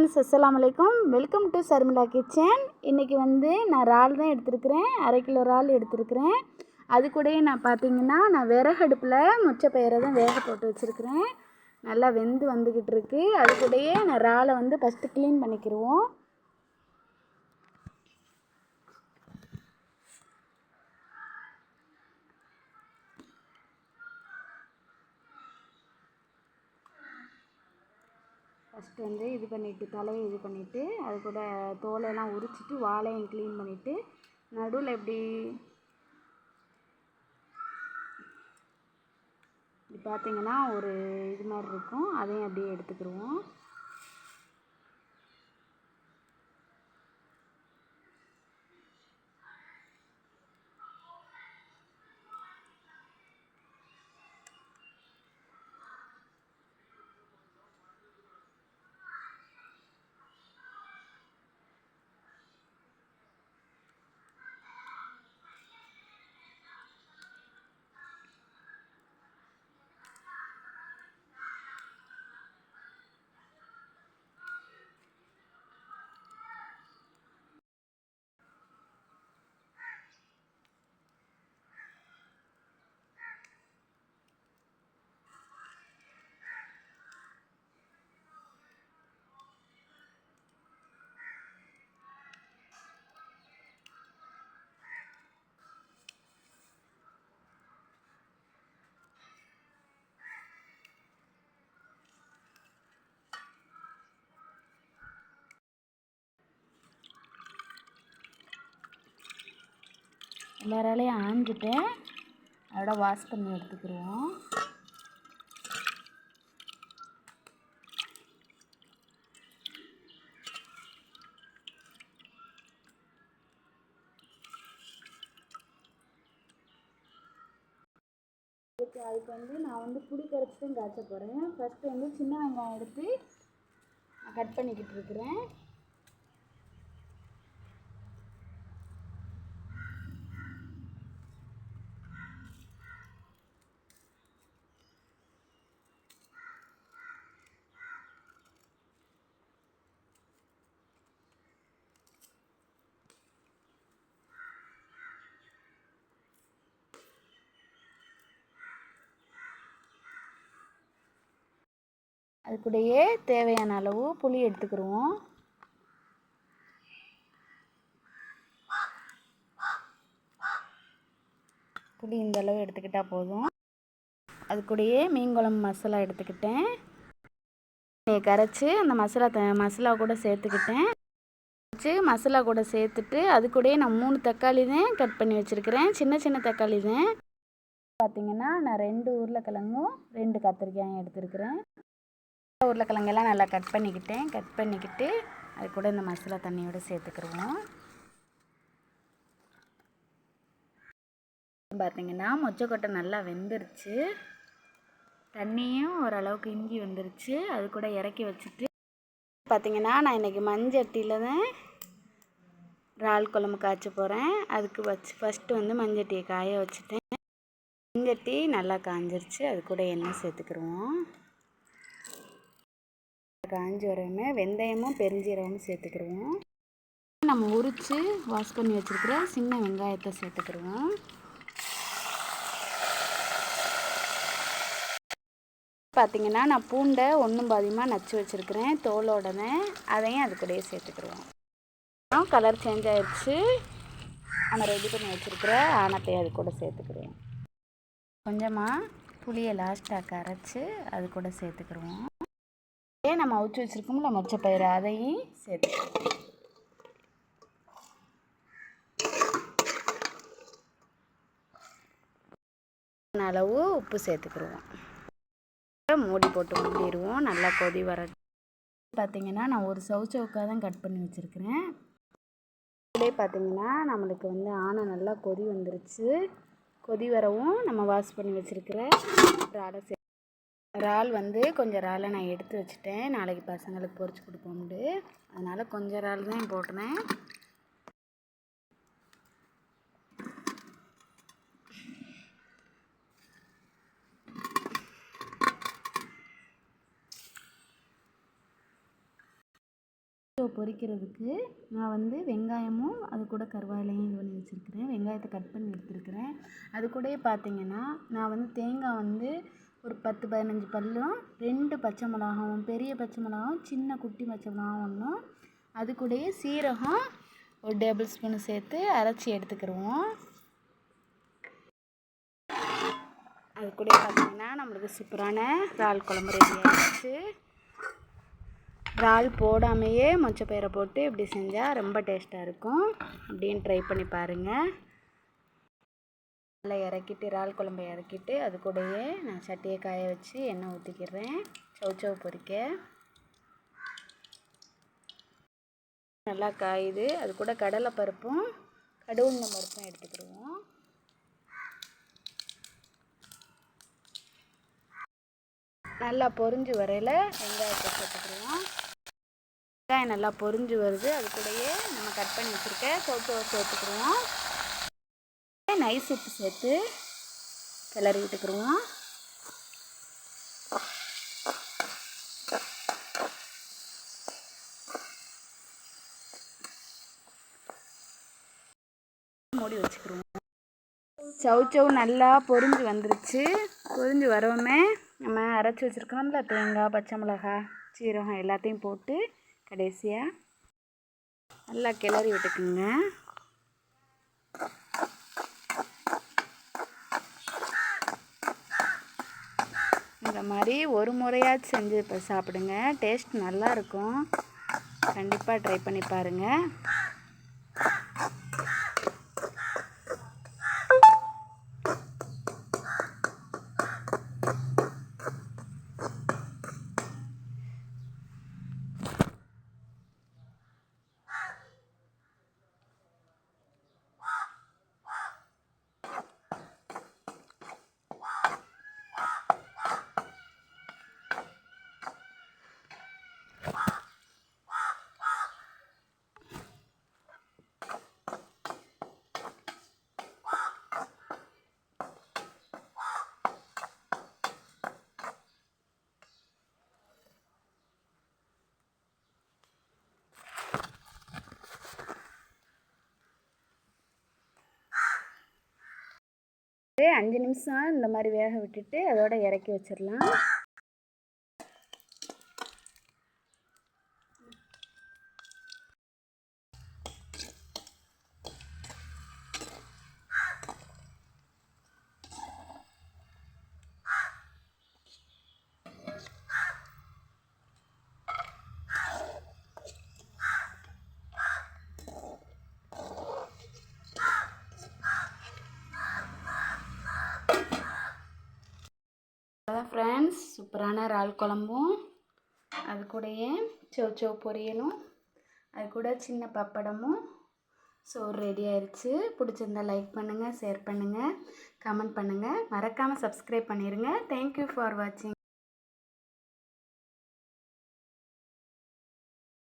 Friends, அஸ்ஸலாமு அலைக்கும். Welcome to Sharmila kitchen. இன்றைக்கி நான் இறால் தான் எடுத்துருக்கிறேன். 1/2 கிலோ இறால் எடுத்துருக்கிறேன். அது கூடயே நான் விறகு அடுப்பில் மொச்சப்பயிரை தான் வேக போட்டு வச்சுருக்கிறேன். நல்லா வெந்து வந்துக்கிட்டு இருக்குது. அது கூடயே இறாலை ஃபஸ்ட்டு க்ளீன் பண்ணிக்கிடுவோம். ஃபஸ்ட்டு இது பண்ணிவிட்டு தலையை இது பண்ணிவிட்டு அது கூட தோலையெல்லாம் உரிச்சிட்டு வாழையும் க்ளீன் பண்ணிவிட்டு நடுவில் இப்படி பார்த்திங்கன்னா ஒரு இது மாதிரி இருக்கும். அதையும் அப்படியே எடுத்துக்கிடுவோம். எல்லாராலையும் ஆஞ்சிட்டு அதோட வாஷ் பண்ணி எடுத்துக்கிடுவோம். அதுக்கு நான் புளி கரைச்சி தான் காய்ச்ச போகிறேன். ஃபஸ்ட்டு சின்ன வெங்காயம் எடுத்து கட் பண்ணிக்கிட்டு இருக்கிறேன். அது கூடயே தேவையான அளவு புளி எடுத்துக்கிடுவோம். புளி இந்த அளவு எடுத்துக்கிட்டால் போதும். அது கூடயே மீன் குழம்பு மசாலா எடுத்துக்கிட்டேன். கரைச்சி அந்த மசாலா கூட சேர்த்துக்கிட்டேன். மசாலா கூட சேர்த்துட்டு அது கூடயே நான் 3 தக்காளி தான் கட் பண்ணி வச்சுருக்கிறேன். சின்ன சின்ன தக்காளி தான். பார்த்திங்கன்னா நான் 2 உருளைக்கிழங்கும் 2 கத்திரிக்காயும் எடுத்துருக்கிறேன். உருளைக்கிழங்கெல்லாம் நல்லா கட் பண்ணிக்கிட்டு அது கூட இந்த மசாலா தண்ணியோடு சேர்த்துக்கிடுவோம். பார்த்திங்கன்னா மொச்சக்கொட்டை நல்லா வெந்துருச்சு. தண்ணியும் ஓரளவுக்கு இஞ்சி வந்துருச்சு. அது கூட இறக்கி வச்சுட்டு பார்த்திங்கன்னா நான் இன்றைக்கி மண்சட்டியில் தான் இறால் குழம்பு காய்ச்ச போகிறேன். அதுக்கு ஃபஸ்ட்டு மண்சட்டியை காய வச்சுட்டேன். மண்சட்டி நல்லா காஞ்சிருச்சு. அது கூட எண்ணெய் சேர்த்துக்கிடுவோம். காஞ்சி வரவுமே வெந்தயமும் பெருஞ்சீரகமும் சேர்த்துக்கிடுவோம். நம்ம உரித்து வாஷ் பண்ணி வச்சுருக்கிற சின்ன வெங்காயத்தை சேர்த்துக்கிடுவோம். பார்த்திங்கன்னா நான் பூண்டை ஒன்றும் பாதியமாக நச்சு வச்சுருக்கிறேன் தோலோடனே. அதையும் அது கூடயே சேர்த்துக்கிடுவோம். கலர் சேஞ்ச் ஆகிடுச்சு. நம்ம ரெடி பண்ணி வச்சுருக்கிற ஆனத்தை அது கூட சேர்த்துக்கிடுவோம். கொஞ்சமாக புளியை லாஸ்ட்டாக கரைச்சி அது கூட சேர்த்துக்கிடுவோம். நம்ம அவிச்சு வச்சுருக்கோம்ல மொச்சப்பயிறு, அதையும் சேர்த்துக்கிடுவோம். அளவு உப்பு சேர்த்துக்கிடுவோம். மூடி போட்டு மூடிடுவோம். நல்லா கொதி வர பார்த்திங்கன்னா நான் ஒரு சவுக்காக தான் கட் பண்ணி வச்சுருக்கிறேன். இதிலே பார்த்திங்கன்னா நம்மளுக்கு ஆனை நல்லா கொதி வந்துருச்சு. கொதி வரவும் நம்ம வாஷ் பண்ணி வச்சுருக்கிற இறால் கொஞ்சம் இறாலை நான் எடுத்து வச்சுட்டேன். நாளைக்கு பசங்களுக்கு பொரிச்சு கொடுப்போம்ண்டு. அதனால் கொஞ்சம் இறால் தான் போட்டினேன். பொரிக்கிறதுக்கு நான் வந்து வெங்காயமும் அது கூட கருவேப்பிலையும் இது பண்ணி வச்சுருக்கிறேன். வெங்காயத்தை கட் பண்ணி எடுத்துருக்கிறேன். அது கூடயே பார்த்திங்கன்னா நான் வந்து தேங்காய் வந்து ஒரு 10-15 பல்லும், 2 பச்சை மிளகாவும், பெரிய பச்சை மிளகாவும், சின்ன குட்டி பச்சை மிளகாவும் ஒன்றும், அது கூடயே சீரகம் ஒரு டேபிள் ஸ்பூன் சேர்த்து அரைச்சி எடுத்துக்கிடுவோம். அது கூட பார்த்திங்கன்னா நம்மளுக்கு சூப்பரான இறால் குழம்பு ரெடி ஆகிடுச்சு. இறால் போடாமையே மொச்சப்பயிரை போட்டு இப்படி செஞ்சால் ரொம்ப டேஸ்ட்டாக இருக்கும். அப்படின்னு ட்ரை பண்ணி பாருங்கள். நல்லா இறக்கிட்டு இறால் குழம்பை இறக்கிட்டு அது கூடயே நான் சட்டியை காய வச்சு எண்ணெய் ஊற்றிக்கிறேன். சௌச்சௌ பொரிக்க நல்லா காயுது. அது கூட கடலை பருப்பும் கடுகுளுந்தம் பருப்பும் எடுத்துக்கிடுவோம். நல்லா பொரிஞ்சு வரையில் வெங்காயத்தை சேர்த்துக்கிடுவோம். வெங்காயம் நல்லா பொரிஞ்சு வருது. அது கூடயே நம்ம கட் பண்ணி வச்சுருக்க சௌச்சௌவை சேர்த்துக்கிடுவோம். நைஸ் உப்பு சேர்த்து கிளறி விட்டுக்கிடுவோம். மூடி வச்சுக்கிடுவோம். சௌச்சௌ நல்லா பொரிஞ்சு வந்துருச்சு. பொரிஞ்சு வரவுமே நம்ம அரைச்சி வச்சுருக்கோம்ல தேங்காய், பச்சை மிளகாய், சீரகம் எல்லாத்தையும் போட்டு கடைசியாக நல்லா கிளறி விட்டுக்குங்க. இந்த மாதிரி ஒரு முறையாச்சும் செஞ்சு இப்போ சாப்பிடுங்க. டேஸ்ட் நல்லாயிருக்கும். கண்டிப்பாக ட்ரை பண்ணி பாருங்கள். ஒரு 5 நிமிஷம் இந்த மாதிரி வேக விட்டுட்டு அதோட இறக்கி வச்சிடலாம். அதான் ஃப்ரெண்ட்ஸ், சூப்பரான இறால் குழம்பும் அது கூடயே சௌச்சௌ பொரியலும் அது கூட சின்ன பப்படமும் சோறு ரெடி ஆயிடுச்சு. பிடிச்சிருந்தா லைக் பண்ணுங்கள், ஷேர் பண்ணுங்கள், கமெண்ட் பண்ணுங்கள், மறக்காமல் சப்ஸ்கிரைப் பண்ணிடுங்க. தேங்க்யூ ஃபார் வாட்சிங்.